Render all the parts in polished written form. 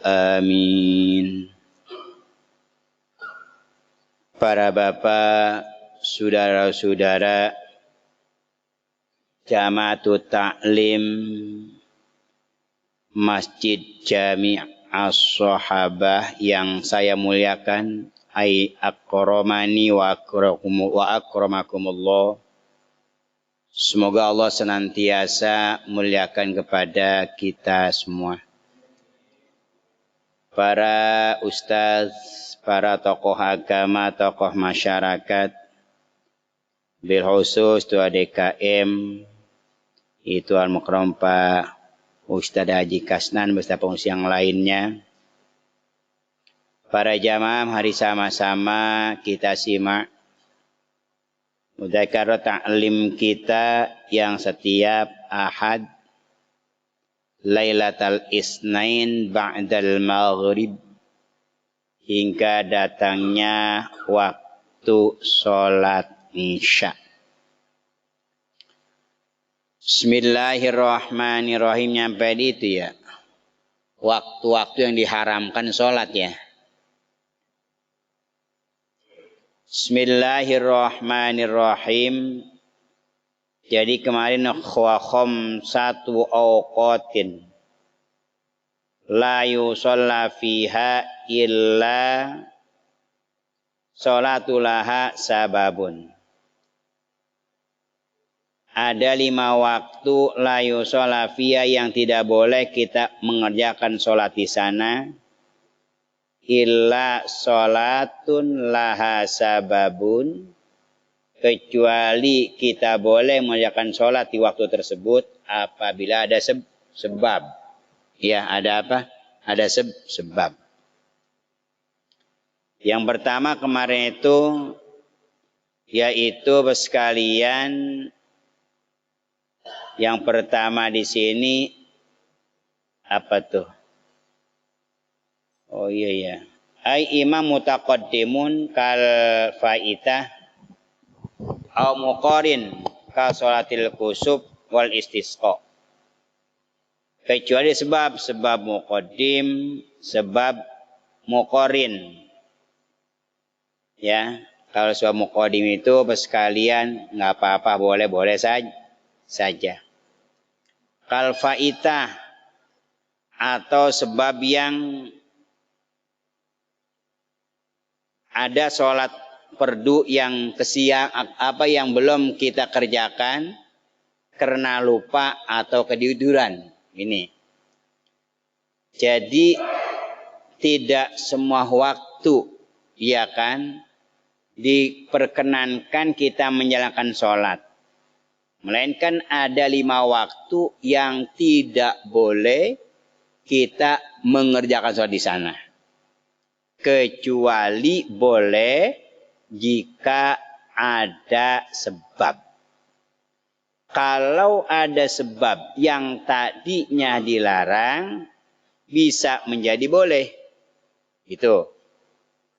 Amin. Para bapak, saudara-saudara, Jama'atut Ta'lim Masjid Jami' As-Sahabah yang saya muliakan, ai akramani wa akramakumullah. Semoga Allah senantiasa muliakan kepada kita semua. Para ustaz, para tokoh agama, tokoh masyarakat, bil khusus Tua DKM, itu Al-Mukram Pak Ustaz Haji Kasnan beserta pengurus yang lainnya. Para jamaah, hari sama-sama kita simak mudzakarah ta'lim kita yang setiap Ahad Lailatul Isnain ba'dal maghrib hingga datangnya waktu sholat Isya. Bismillahirrahmanirrahim. Nyampe di itu ya, waktu-waktu yang diharamkan sholat ya. Bismillahirrahmanirrahim. Jadi kemarin khawakhom satu awqatin la yusalla fiha illa sholatulaha sababun. Ada 5 waktu la yusalla fiha yang tidak boleh kita mengerjakan sholat di sana illa sholatun laha sababun, kecuali kita boleh mengerjakan sholat di waktu tersebut apabila ada sebab. Ya, ada apa? Ada sebab. Yang pertama kemarin itu yaitu sekalian, yang pertama di sini apa tuh? Oh iya ya. Ai imam mutaqaddimun kal faitah au muqarin ka sholatil kusuf wal istisqa. Kecuali sebab muqaddim, sebab muqarin. Ya, kalau sebab muqaddim itu sekalian enggak apa-apa, boleh saja. Kal faitah atau sebab yang ada sholat fardu yang yang belum kita kerjakan karena lupa atau ketiduran. Ini. Jadi tidak semua waktu, ya kan, diperkenankan kita menjalankan sholat. Melainkan ada 5 waktu yang tidak boleh kita mengerjakan sholat di sana. Kecuali boleh jika ada sebab. Kalau ada sebab yang tadinya dilarang, bisa menjadi boleh. Itu.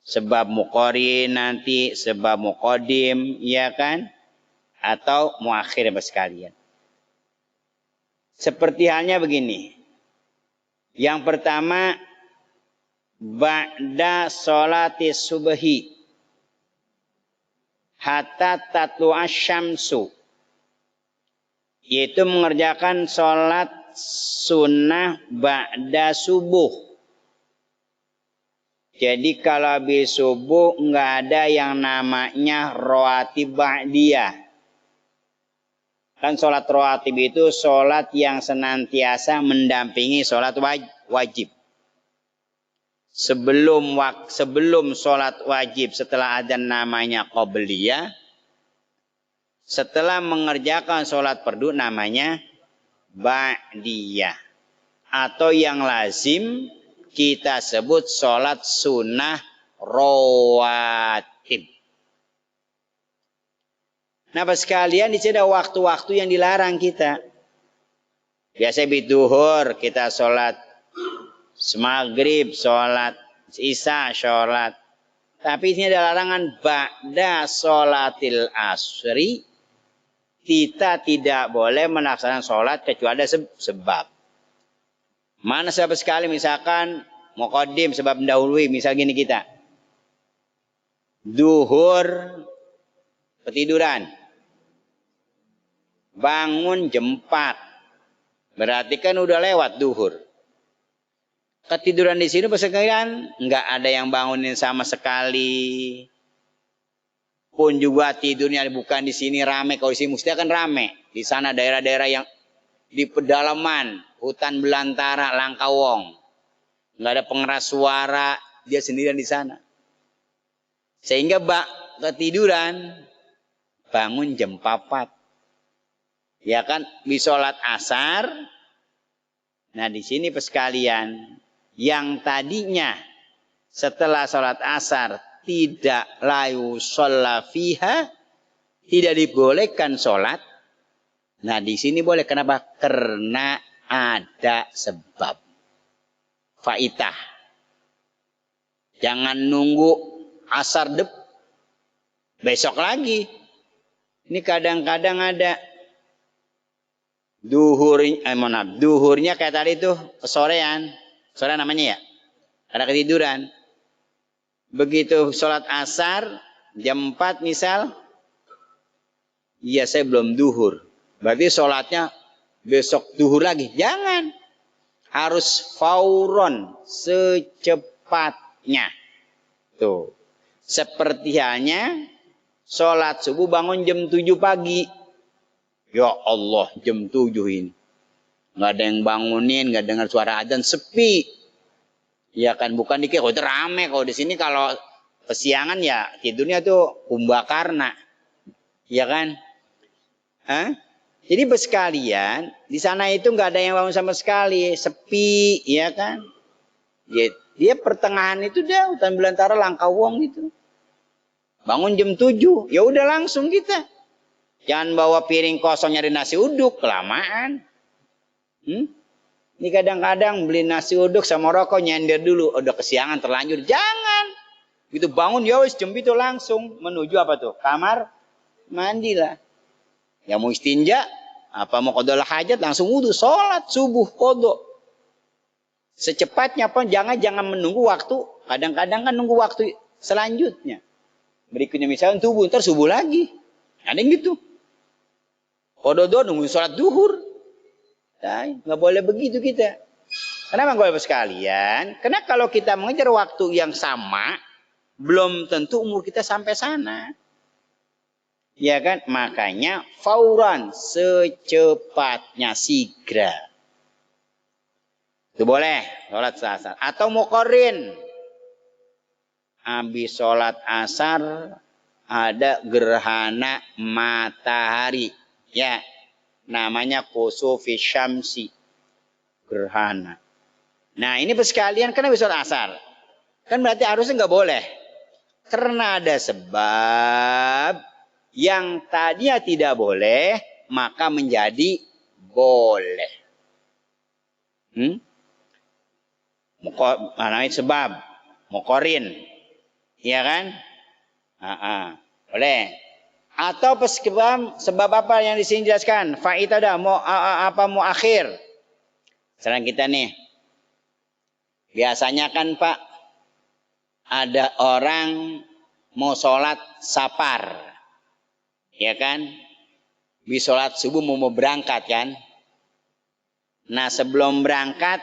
Sebab muqarin nanti, sebab muqaddim, ya kan? Atau muakhir sekalian. Seperti halnya begini. Yang pertama, ba'da sholati subhi hatta tatlu'asy syamsu, yaitu mengerjakan sholat sunnah ba'da subuh. Jadi kalau habis subuh enggak ada yang namanya rawatib ba'diyah. Kan sholat rawatib itu sholat yang senantiasa mendampingi sholat wajib. Sebelum sholat wajib, setelah ada namanya qobliyah, setelah mengerjakan sholat fardu namanya ba'diyah, atau yang lazim kita sebut sholat sunnah rawatib. Nah, sekalian di sini ada waktu-waktu yang dilarang kita. Biasa biduhur kita sholat maghrib, sholat isya, sholat. Tapi ini ada larangan ba'da sholatil asri, kita tidak boleh melaksanakan sholat kecuali ada sebab. Mana sebab sekali, misalkan muqaddim sebab mendahului. Misal gini kita. Duhur ketiduran. Bangun jam 4. Berarti kan udah lewat duhur. Ketiduran di sini pesakaian nggak ada yang bangunin sama sekali. Pun juga tidurnya bukan di sini rame. Kalau di sini mesti kan rame. Di sana daerah-daerah yang di pedalaman, hutan belantara, Langkawong. Nggak ada pengeras suara, dia sendirian di sana. Sehingga ketiduran, bangun jam 4. Ya kan, bisa sholat asar. Nah di sini sekalian, yang tadinya setelah sholat asar tidak layu sholat fiha, tidak dibolehkan sholat. Nah di sini boleh, kenapa? Karena ada sebab. Faitah. Jangan nunggu asar besok lagi. Ini kadang-kadang ada duhurnya kayak tadi tuh sorean namanya ya. Ada ketiduran. Begitu sholat asar jam 4 misal, iya saya belum duhur. Berarti sholatnya besok duhur lagi. Jangan. Harus fauron, secepatnya. Tuh. Seperti halnya sholat subuh bangun jam 7 pagi. Ya Allah, jam 7 ini. Nggak ada yang bangunin, nggak dengar suara adzan, sepi. Ya kan, bukan dikira, itu rame. Kalau di sini kalau kesiangan ya tidurnya tuh kumbakarna. Ya kan? Hah? Jadi bersekalian, di sana itu nggak ada yang bangun sama sekali, sepi, ya kan? Dia pertengahan itu dia hutan belantara Langkawong gitu. Bangun jam 7, ya udah langsung kita. Jangan bawa piring kosong nyari nasi uduk, kelamaan. Ini kadang-kadang beli nasi uduk sama rokok nyender dulu, udah kesiangan terlanjur. Jangan. Gitu bangun ya wis jam itu langsung menuju apa tuh? Kamar mandi lah. Ya mau istinja, apa mau qodol hajat langsung wudu, sholat subuh qodok. Secepatnya pun jangan menunggu waktu. Kadang-kadang kan nunggu waktu selanjutnya. Berikutnya misalnya subuh, ntar subuh lagi. Ada yang gitu. Kododo nunggu sholat duhur. Nah, nggak boleh begitu kita. Kenapa nggak boleh sekalian? Karena kalau kita mengejar waktu yang sama, belum tentu umur kita sampai sana. Ya kan? Makanya fauran, secepatnya, segera. Itu boleh, sholat asar. Atau muqarrin. Habis sholat asar, ada gerhana matahari. Ya, namanya kusufi syamsi. Gerhana. Nah ini sekalian, kan habis sholat asar. Kan berarti harusnya nggak boleh. Karena ada sebab yang tadinya tidak boleh, maka menjadi boleh. Namanya sebab. Muqarrin. Iya kan? Boleh. Atau sebab apa yang di sini jelaskan? Fa'idah mau akhir. Sekarang kita nih. Biasanya kan Pak, ada orang mau sholat safar. Ya kan? Bis sholat subuh mau berangkat kan? Nah sebelum berangkat,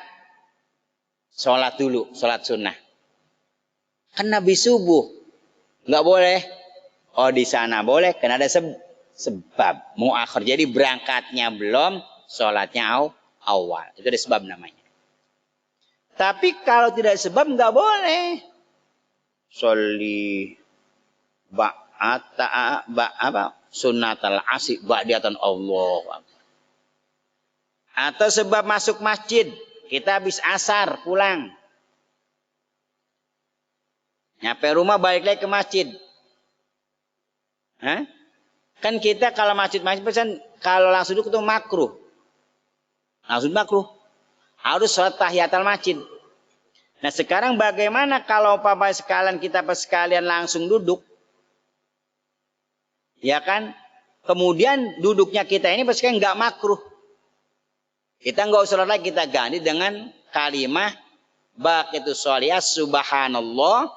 sholat dulu, sholat sunnah. Kan Nabi subuh. Nggak boleh. Oh di sana boleh, karena ada sebab. Muakhir. Jadi berangkatnya belum, sholatnya awal. Itu ada sebab namanya. Tapi kalau tidak ada sebab nggak boleh. Sholli sunnatal asy ba'datan Allah. Atau sebab masuk masjid. Kita habis asar pulang. Nyampe rumah balik lagi ke masjid. Hah? Kan kita kalau masjid-masjid pesan kalau langsung duduk itu makruh. Langsung makruh. Harus sholat tahiyatul masjid. Nah sekarang bagaimana kalau Bapak sekalian kita sekalian langsung duduk? Ya kan? Kemudian duduknya kita ini sekalian nggak makruh. Kita nggak usah sholat lagi, kita ganti dengan kalimah baqiyatus sholihah subhanallah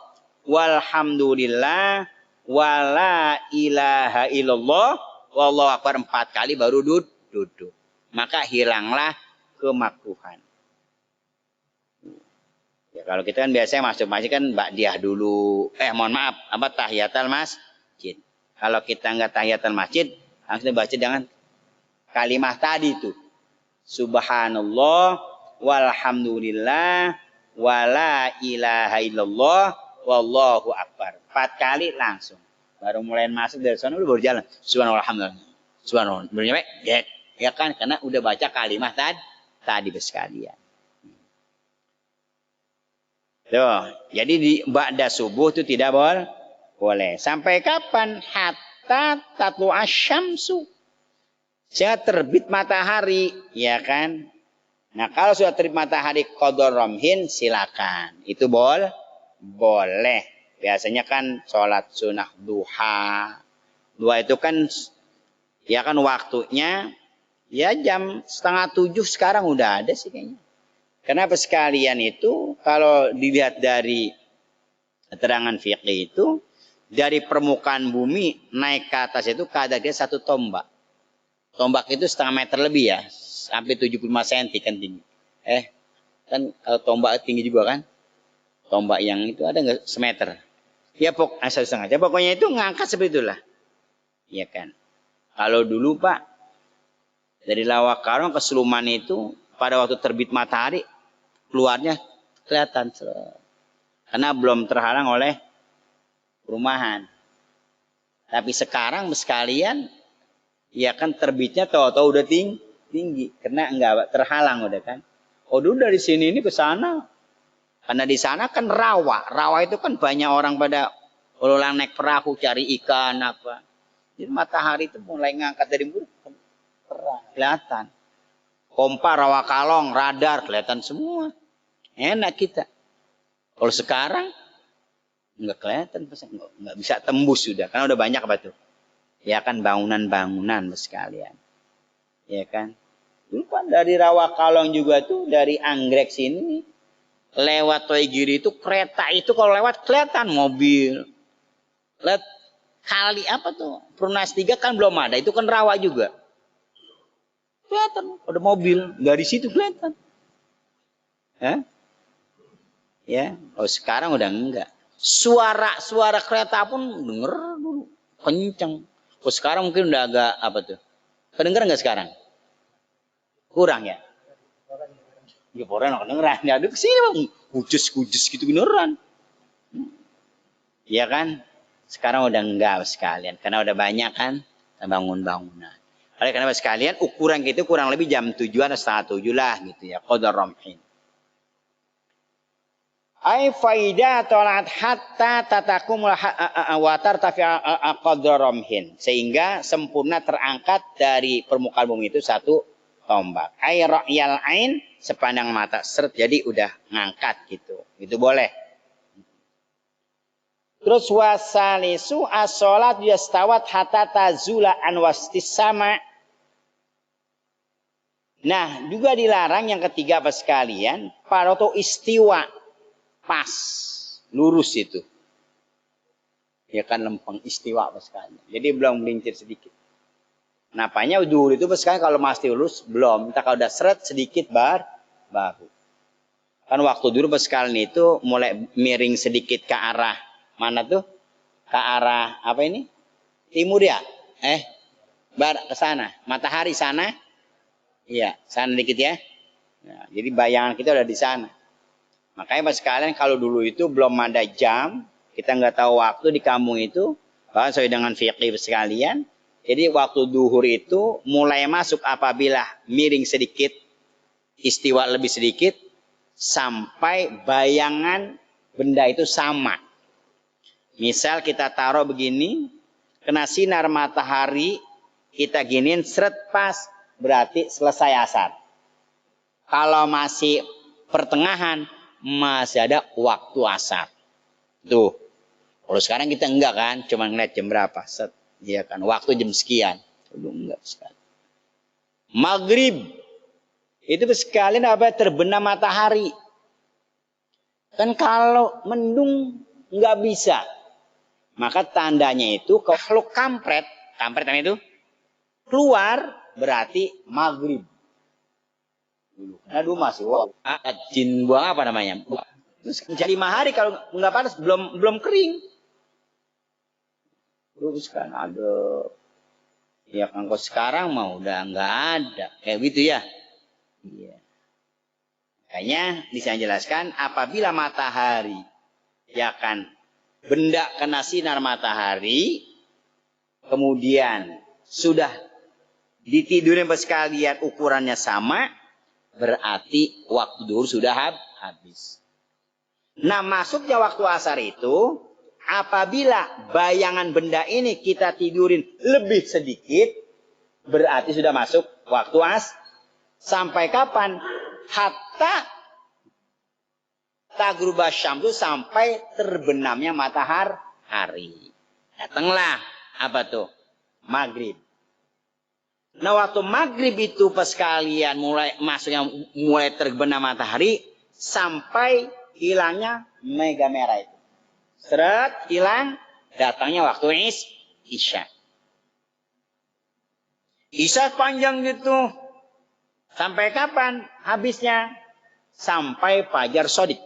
walhamdulillah wala ilaha illallah wallahu akbar 4 kali baru duduk. Maka hilanglah kemakruhan. Ya kalau kita kan biasanya masuk masjid kan ba'diyah dulu. Mohon maaf, tahiyatul masjid. Kalau kita enggak tahiyatul masjid, langsung baca dengan kalimat tadi itu. Subhanallah walhamdulillah wala ilaha illallah wallahu akbar. 4 kali langsung. Baru mulai masuk dari sana udah baru jalan. Subhanallah alhamdulillah. Subhanallah. Baru nyampe, ya kan karena udah baca kalimat tadi sekalian. Tuh, jadi di ba'da subuh itu tidak boleh. Sampai kapan? Hatta tatlu asyamsu. Sehingga terbit matahari, ya kan? Nah, kalau sudah terbit matahari qadar ramhin silakan. Itu boleh. Biasanya kan sholat sunnah duha. Duha itu kan ya kan waktunya ya jam 6:30 sekarang udah ada sih kayaknya. Kenapa sekalian itu kalau dilihat dari keterangan fikih itu dari permukaan bumi naik ke atas itu kadar dia 1 tombak. Tombak itu 1/2 meter lebih ya, sampai 75 cm kan tinggi. Kan kalau tombak tinggi juga kan? Tombak yang itu ada nggak semeter? Ya 1,5. Ya, pokoknya itu ngangkat seperti itulah. Iya kan? Kalau dulu Pak, dari Lawak Karong ke Seluman itu pada waktu terbit matahari keluarnya kelihatan. Karena belum terhalang oleh perumahan. Tapi sekarang sekalian, ya kan terbitnya tahu-tahu udah tinggi. Karena enggak terhalang udah kan. Oh dulu dari sini ini ke sana. Karena di sana kan rawa. Rawa itu kan banyak orang pada ulang naik perahu cari ikan apa. Jadi matahari itu mulai ngangkat dari bumi. Kelihatan. Kompa, rawa kalong, radar kelihatan semua. Enak kita. Kalau sekarang nggak kelihatan, nggak bisa tembus sudah. Karena udah banyak apa tuh? Ya kan bangunan-bangunan sekalian. Ya kan. Dulu kan dari rawa kalong juga tuh dari Anggrek sini. Lewat Toigiri itu kereta itu kalau lewat kelihatan mobil. Lihat kali apa tuh? Perumnas 3 kan belum ada. Itu kan rawa juga. Kelihatan ada mobil dari situ kelihatan. Ya, oh sekarang udah enggak. Suara kereta pun denger dulu kenceng. Oh sekarang mungkin udah agak apa tuh? Kedengeran nggak sekarang? Kurang ya? Ya orang kedengeran. Ya aduh kesini bang, kujes gitu beneran. Iya kan? Sekarang udah enggak sekalian, karena udah banyak kan bangunan. Oleh karena sekalian ukuran gitu kurang lebih jam 7-an atau 6:30 lah gitu ya. Qadar ramhin. Ai faida tolat hatta tatakum wa tartafi qadar ramhin. Sehingga sempurna terangkat dari permukaan bumi itu 1 tombak. Ai ra'yal ain sepandang mata seret jadi udah ngangkat gitu. Itu boleh. Terus wasalisu as-salat yastawat hatta tazula an wastis sama. Nah, juga dilarang yang ketiga apa sekalian, paroto istiwa pas lurus itu. Ya kan lempeng istiwa apa sekalian. Jadi belum melincir sedikit. Napanya dulu itu sekalian kalau masih lurus belum. Kita kalau udah seret sedikit baru. Kan waktu dulu sekalian itu mulai miring sedikit ke arah mana tuh? Ke arah apa ini? Timur ya? Barat ke sana. Matahari sana. Iya, sana dikit ya. Nah, jadi bayangan kita udah di sana. Makanya Pak sekalian kalau dulu itu belum ada jam, kita nggak tahu waktu di kampung itu, bahkan sesuai dengan fikih sekalian. Jadi waktu duhur itu mulai masuk apabila miring sedikit, istiwa lebih sedikit, sampai bayangan benda itu sama. Misal kita taruh begini, kena sinar matahari, kita giniin seret pas, berarti selesai asar. Kalau masih pertengahan, masih ada waktu asar. Tuh. Kalau sekarang kita enggak kan, cuma ngeliat jam berapa. Set. Ya kan, waktu jam sekian. Dulu enggak sekali. Maghrib. Itu sekalian apa terbenam matahari. Kan kalau mendung nggak bisa. Maka tandanya itu kalau kampret itu keluar berarti maghrib. Aduh masih jin buang apa namanya? Terus jadi 5 hari kalau nggak panas belum kering. Terus kan ada ya kan kok sekarang mah udah nggak ada kayak gitu ya. Iya. Makanya bisa jelaskan apabila matahari ya kan benda kena sinar matahari kemudian sudah ditidurin sekalian ukurannya sama berarti waktu duhur sudah habis. Nah masuknya waktu asar itu apabila bayangan benda ini kita tidurin lebih sedikit berarti sudah masuk waktu sampai kapan? Hatta tagrubah syamsu sampai terbenamnya matahari. Datanglah apa tuh? Maghrib. Nah waktu maghrib itu pas kalian mulai terbenam matahari sampai hilangnya mega merah itu. Seret hilang datangnya waktu isya. Isya panjang gitu. Sampai kapan habisnya? Sampai fajar sodik.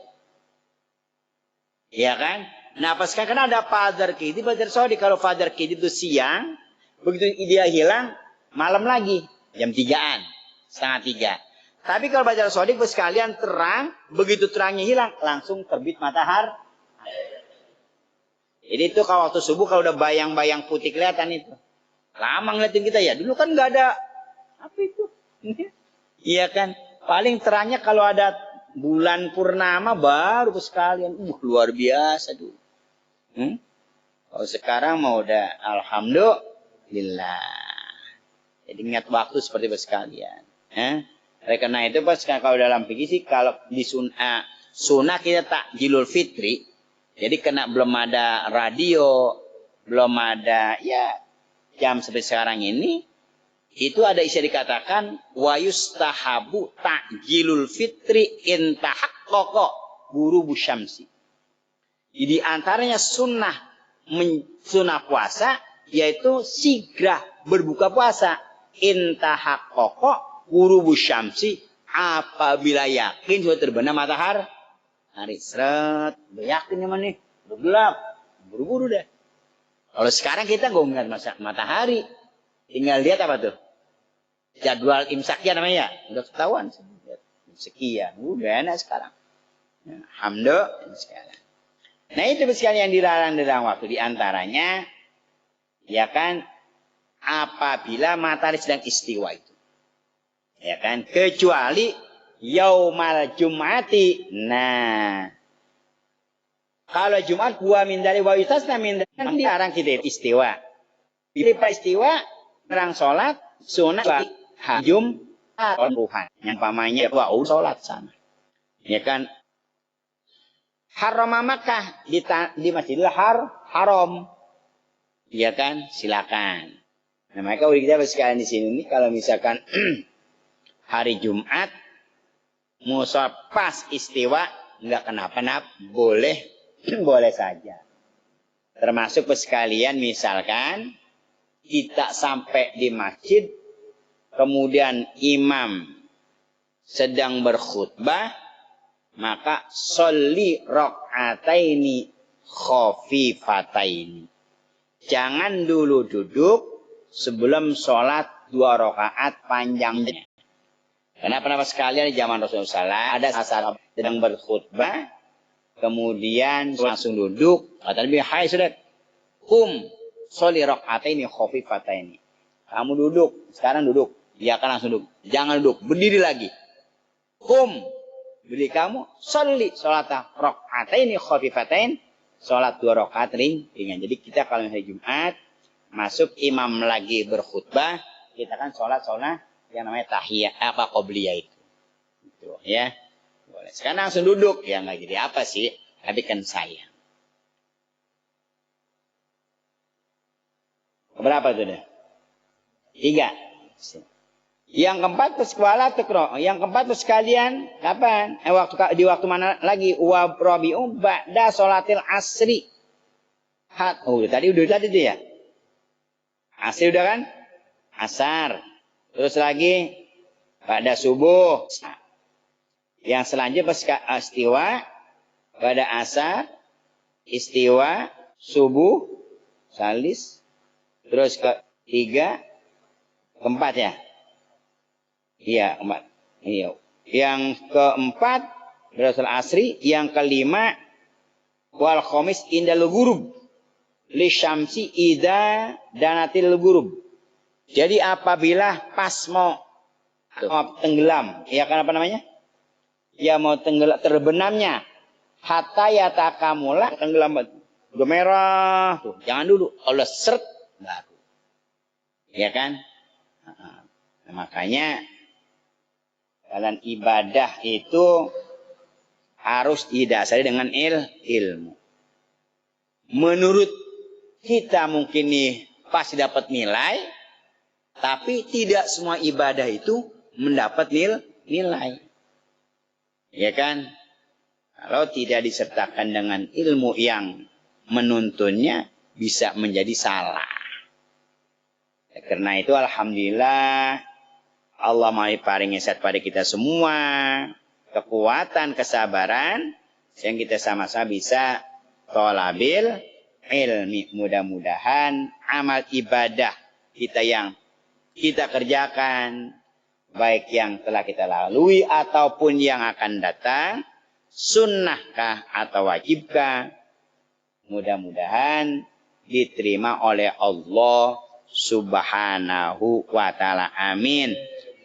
Iya kan? Nah pas kan ada fajar kidib, fajar sodik. Kalau fajar kidib itu siang, begitu dia hilang, malam lagi. Jam 3-an, setengah 3. Tapi kalau fajar sodik sekalian terang, begitu terangnya hilang, langsung terbit matahari. Jadi itu kalau waktu subuh kalau udah bayang-bayang putih kelihatan itu. Lama ngeliatin kita ya. Dulu kan nggak ada apa itu. Iya kan? Paling terangnya kalau ada bulan purnama baru sekalian. Luar biasa tuh. Kalau sekarang mau udah alhamdulillah. Jadi ingat waktu seperti itu sekalian. Karena itu pas kalau dalam fikih sih kalau di sunnah kita takjilul fitri. Jadi kena belum ada radio, belum ada ya jam seperti sekarang ini. Itu ada istilah dikatakan wa yustahabu ta'jilul fitri intahaqqaqa ghurubu syamsi. Jadi antaranya sunnah puasa yaitu sigrah berbuka puasa intahaqqaqa ghurubu syamsi apabila yakin sudah terbenam matahari. Hari seret, udah yakin ya nih, udah gelap, buru-buru deh. Kalau sekarang kita nggak ngeliat matahari, tinggal lihat apa tuh? Jadwal imsaknya namanya, udah ketahuan. Sekian, udah enak sekarang. Alhamdulillah sekarang. Nah itu sekalian yang dilarang dalam waktu diantaranya, ya kan, apabila matahari sedang istiwa itu, ya kan, kecuali yaumal jum'ati. Nah, kalau Jumat gua mindari wa yustasna mindari kan dilarang kita istiwa. Bila istiwa, terang sholat, sunnah Jumat ruhan. Yang pamannya wa sholat sana. Ya kan? Haram Makkah di Masjidil Haram. Ya kan? Silakan. Nah, maka kita sekalian di sini kalau misalkan hari Jumat musa pas istiwa enggak kenapa-napa, boleh saja. Termasuk sekalian misalkan kita sampai di masjid kemudian imam sedang berkhutbah maka sholli rakaataini khafifataini. Jangan dulu duduk sebelum sholat 2 rakaat panjangnya. Kenapa sekalian di zaman Rasulullah ada saat sedang berkhutbah kemudian langsung duduk kata Nabi hai saudara sholli rakaataini khafifataini. Kamu duduk, sekarang duduk. Dia akan langsung duduk. Jangan duduk, berdiri lagi. Berdiri kamu, sholli sholata rakaataini khafifatain. Sholat 2 rakaat ringan. Jadi kita kalau hari Jumat, masuk imam lagi berkhutbah, kita kan sholat yang namanya tahiyah, qobliyah itu. Gitu, ya. Boleh. Sekarang langsung duduk. Ya nggak jadi apa sih, tapi kan sayang. Berapa itu deh? 3. Yang keempat peskuala tukro. Yang keempat sekalian kapan? Di waktu mana lagi? Wa rabi'u ba'da sholatil asri. Tadi itu ya. Asri udah kan? Asar. Terus lagi pada subuh. Yang selanjutnya istiwa pada asar, istiwa, subuh, salis. Terus ketiga, keempat ya. Iya, keempat. Iya. Yang keempat berasal asri, yang kelima wal khamis indal ghurub li syamsi ida danatil ghurub. Jadi apabila pas mau tenggelam, ya kan apa namanya? Ya mau tenggelam terbenamnya hatta yatakamula tenggelam udah merah tuh. Jangan dulu Allah seret baru. Ya kan? Nah, makanya dalam ibadah itu harus didasari dengan ilmu. Menurut kita mungkin nih pasti dapat nilai, tapi tidak semua ibadah itu mendapat nilai. Ya kan? Kalau tidak disertakan dengan ilmu yang menuntunnya, bisa menjadi salah. Ya, karena itu alhamdulillah Allah paringi sehat pada kita semua, kekuatan, kesabaran, sehingga kita sama-sama bisa thalabil ilmi. Mudah-mudahan amal ibadah kita yang kita kerjakan, baik yang telah kita lalui ataupun yang akan datang, sunnahkah atau wajibkah, mudah-mudahan diterima oleh Allah Subhanahu wa ta'ala. Amin.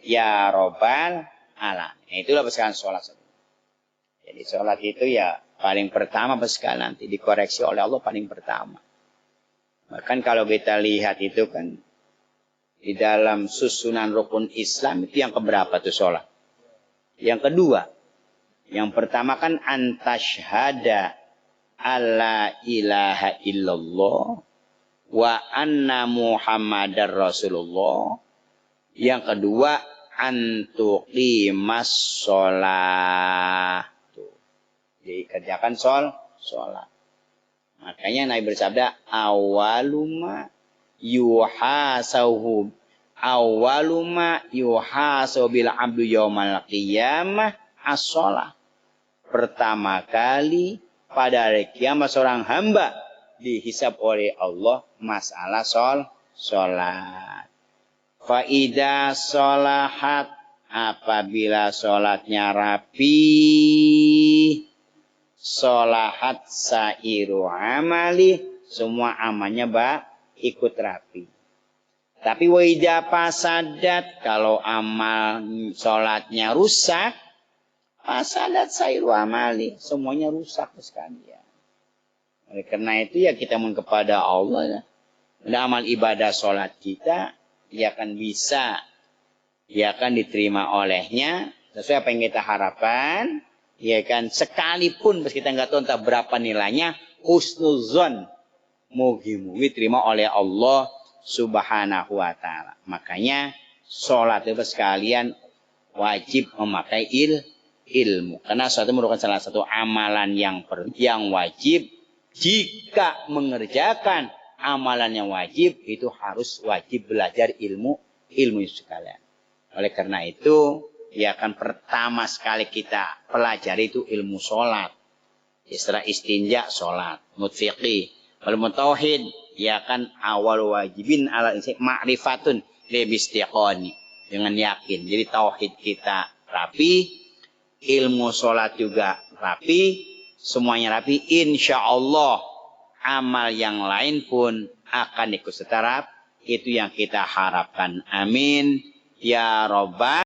Ya Rabbal Alamin. Itulah sekalian sholat. Jadi sholat itu ya paling pertama sekalian nanti dikoreksi oleh Allah paling pertama. Bahkan kalau kita lihat itu kan di dalam susunan rukun Islam itu yang keberapa tuh sholat? Yang kedua. Yang pertama kan antasyhada alla ilaha illallah wa anna muhammadar rasulullah. Yang kedua antuqimas sholat. Jadi kerjakan sholat. Makanya Nabi bersabda awaluma yuhasahu bil abdu yaumal qiyamah as-sholah. Pertama kali pada hari kiamat seorang hamba dihisab oleh Allah masalah sholat. Faida sholahat, apabila sholatnya rapi, sholahat sairu amali, semua amalnya ikut rapi. Tapi waida pasadat, kalau amal sholatnya rusak, pasadat sairu amali, semuanya rusak sekalian. Oleh karena itu ya kita mohon kepada Allah ya. Amal ibadah sholat kita ya akan bisa, ya akan diterima olehnya sesuai apa yang kita harapkan. Ya kan, sekalipun kita nggak tahu entah berapa nilainya, husnuzon mugi-mugi terima oleh Allah Subhanahu wa ta'ala. Makanya sholat itu sekalian wajib memakai ilmu. Karena sholat itu merupakan salah satu amalan yang wajib. Jika mengerjakan amalan yang wajib, itu harus wajib belajar ilmu sekalian. Oleh karena itu, ya kan pertama sekali kita pelajari itu ilmu sholat. Setelah istinja sholat, mutfiqi, ilmu tauhid, ya kan awal wajibin ala ma'rifatun lebistiqoni, dengan yakin. Jadi tauhid kita rapi, ilmu sholat juga rapi, semuanya rapi. Insya Allah amal yang lain pun akan ikut setarap. Itu yang kita harapkan. Amin. Ya Rabbal